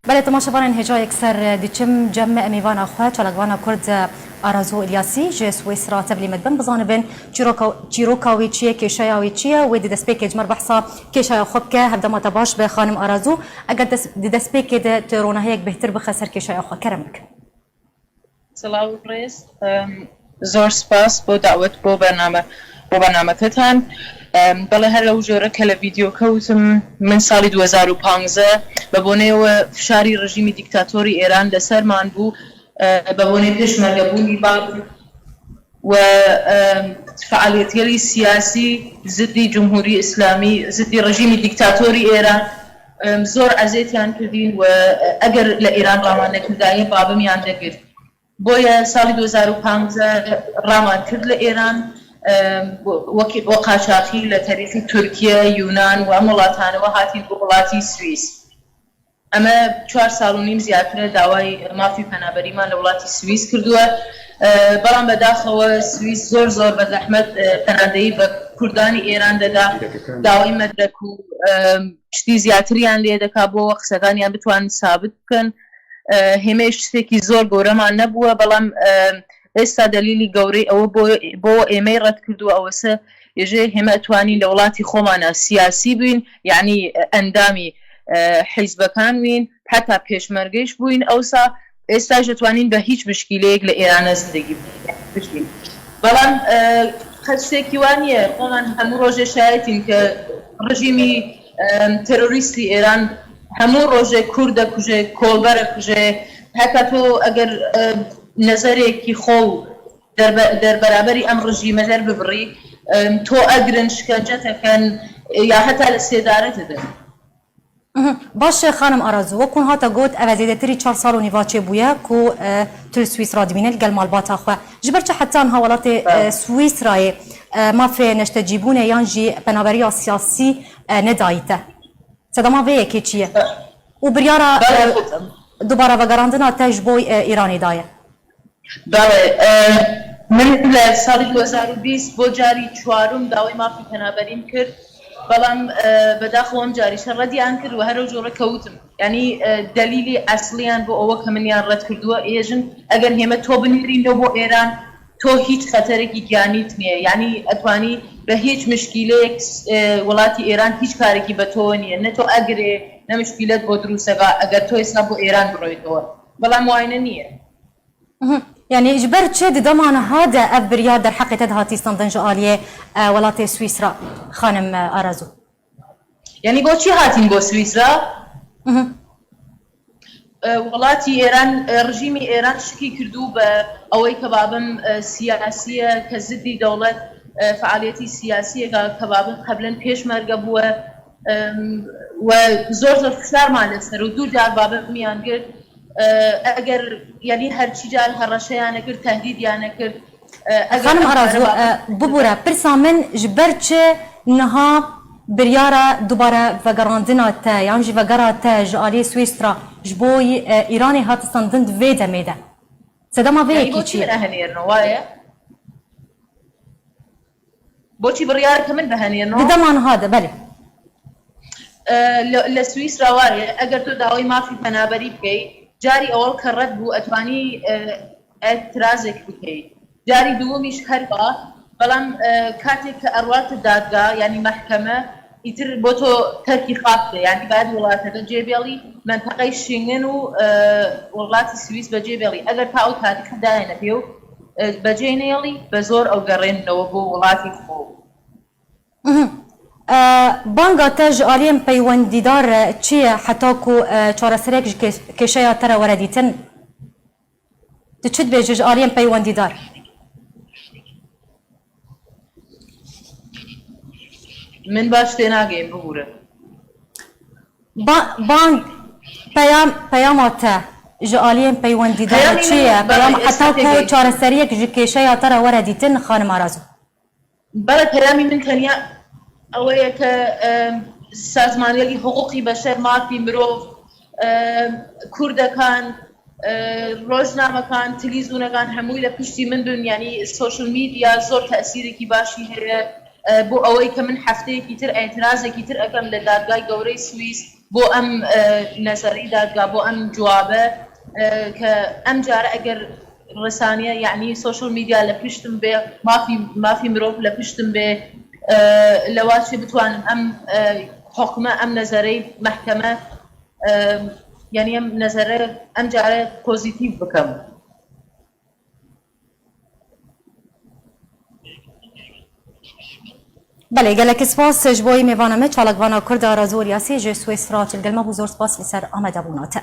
بله تماشاوان هجای اکثر دیچم جمع میوان آخواه چالگوان کرد آرزو الیاسی جه سویس را تبلی مدبن بزانبن چیروکاوی چیه کشایاوی چیه و دی دست پیکج مر بحثا کشای خوب که هفته ما تباش به خانم آرزو اگر دی دست پیکج ترونه یک بهتر بخسر کشای خوب کرمک. سلام ریس زور سپاس با دعوت با برنامه تان بله هر لو جوره کل ویدیو کوتم من سال 2015 ببونه و فشاری رژیم دیکتاتوری ایران لسر من بو ببونه پشمرگه بونی باب و فعالیتی سیاسی ضد جمهوری اسلامی ضد رژیم دیکتاتوری ایران زور ازیتیان کردین و اگر لإيران رامان نکردایی بابم یان دگرد بویا سال 2015 رامان کرد لإيران وقاچاقی لتاریخ ترکیه یونان و ملاتانه و هاتین بولاتی سوئیس اما 4 سال و نیم زیاتر داوای مافی پنابری من لولاتی سوئیس کردووە بەڵام بەداخەوە سوئیس زۆر بە زەحمەت پەنادەیی بە کوردانی ئێران دەدا داوای مەدرەک و شتی زیاتریان لێ دەکا بۆ قسەکانیان بتوانن سابت بکەن هێمەی شتێکی زۆر گەورەمان نەبووە بەڵام ئێستا دلیلی گەورەی ئەوە بۆ ئێمەی ڕەت کردووە ئەوەسە ێژێ هێمە ئەتوانین لە وڵاتی خۆمانە سیاسی بووین یعنی ئەندامی حیزبەکان وین حتا پێشمەرگەیش بووین ئەوسا ئێستا دەتوانین بە هیچ مشکلەیەک لە ئێرانە زندگی بکەین بەڵام شتێکی وانە خۆمان هەموو ڕۆژێ شایەتین کە ڕژیمی تێرۆریستی ئێران هەموو ڕۆژێ کوور دەکوژێ کۆڵبەر دەکوژێ هەتا تۆ ئەگەر نەزەرێکی خۆ دەربەرابەری ئەم ڕژیمە دەرببڕی تۆ ئەگرن شکنجە دەکەن یا هەتا لە سێدارەتە دەن. باشه خانم آرزو وکن هاتا گوت اوزیدتری 4 سال و نیواچه بویا کو تل سوئیس را دبینه لگل مالبات آخوا جبر چه حتی انها ولات سوئیس رای ما فی نشتجیبونه یانجی پنابری سیاسی ندایته صدا ما ویه که چیه و بریارا دوباره وگراندنا تاج بوی ایرانی دایه بله من لسال 2020 بو جاری چوارم داوی ما فی پنابریم کرد بەڵام بەداخەوەم جاریشە ڕەدیان کرد و هەرو جۆرە کەوتم یعنی دلیلی ئەسلیان بۆ ئەوە کە منیان ڕەت کردووە ئێژن ئەگەر هێمە تۆ بنیرینەوە بۆ ئێران تۆ هیچ خەتەرێکی گیانیت نییە یعنی ئەتوانی بە هیچ مشکلەیەک وڵاتی ئێران هیچ کارێکی بە تۆ نییە نە تۆ ئەگرێ نە مشکلت بۆ دروستەکە ئەگەر تۆ ئێستا بۆ ئێران بڕۆیتەوە بەڵام وایە نییە يعني إجبار تشد ضمان هذا أبريار در حق تدهاتي صندنج آلية ولاة سويسرا خانم أرازو يعني بو چی هاتين بو سويسرا وڵاتی ئێران ڕژیمی ئێران شکی کردو بە ئەوەی کە بابم سیاسیە کە زدی دەوڵەت فعالیەتی سیاسیە کە بابم قەبلەن پێشمەرگە بووە و زۆر فشارمان لەسەر و دوو جار بابمیان کرد اگر یعنی هر چی جال هر رشیانه کرد تهدیدیانه کرد خانم آرزو ببوره پرسا من جبرچ نها بریارا دوباره وگراندنا تا یعنی جی وگرا تا جالی سویسرا جبوی ایرانی هات صندند ویده میده صدا ما وی کی چی بوچی بریار کمن بهنیرنو بدمان هذا بله لسويسرا واري اگر تو داوي ما في پنابري بكي جاري اول كرد بو اتواني اعتراضك بكي جاري دوميش هربا بلام كاتك اروات دادگاه يعني محكمة يتر بوتو تركي خاطة يعني بعد ولاته جيبيلي منطقة شنغن و ولات السويس بجيبيلي اگر تاو تاريخ داينه بيو بجينيلي بزور او قرين نو بو ولاتي خو بانگا تاج آلیم پیوندیدار چیه حتی کو چهارسرک کشیا ترا وردیتن چت بیجج آلیم پیوندیدار من باش تناگیم بگوره بانگ پیامات آلیم پیوندیدار چیه پیام حتی کو چهارسرک کشیا ترا وردیتن خانم آرزو بله پیامی من تنیا ئەوەیە کە سازمانیەکی حقوقی بەشەر مافی مرۆڤ کوردەکان ڕۆژنامەکان تلیزونەکان هەمووی لە پشتی من بن ینی سۆشل میدیا زۆر تەسیرێکی باشی هەیە بۆ ئەوەی کە من هەفتەیەکی تر ئەعترازێکی تر ئەەکەم لە دادگای گەورەی سوئیس بۆ ئەم نەزەری دادگا بۆ ئەم جوابە کە ئەم جارە ئەگەر ڕسانیە یعنی سوشل میدیا لە پشتم بێ مافی مرۆڤ لە پشتم بێ لەواتێ بتوانم ئەم حکومە ئەم نەزەرەی مەحکەمە یعنی ئەم نەزەرە ئەم جارە پۆزیتیڤ بکەم. بله گلک سپاس جبوی میوانمه چالکوانا کرد آرازور یاسی جه سویس را چلگلمه بزرگ سپاس لسر آمده بوناته.